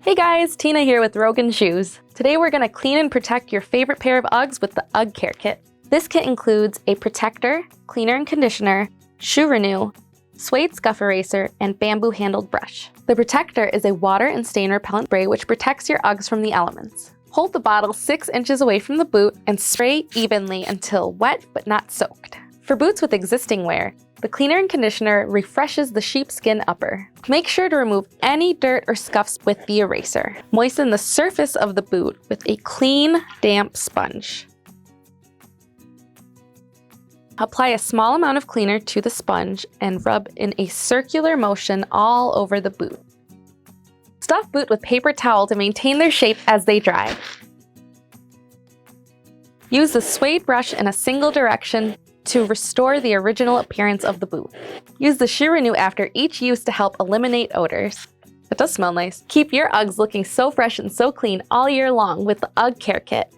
Hey guys, Tina here with Rogan Shoes. Today we're going to clean and protect your favorite pair of Uggs with the Ugg Care Kit. This kit includes a protector, cleaner and conditioner, shoe renew, suede scuff eraser, and bamboo handled brush. The protector is a water and stain repellent spray which protects your Uggs from the elements. Hold the bottle 6 inches away from the boot and spray evenly until wet but not soaked. For boots with existing wear, the cleaner and conditioner refreshes the sheepskin upper. Make sure to remove any dirt or scuffs with the eraser. Moisten the surface of the boot with a clean, damp sponge. Apply a small amount of cleaner to the sponge and rub in a circular motion all over the boot. Stuff boot with paper towel to maintain their shape as they dry. Use the suede brush in a single direction to restore the original appearance of the boot. Use the shoe renew after each use to help eliminate odors. It does smell nice. Keep your Uggs looking so fresh and so clean all year long with the Ugg Care Kit.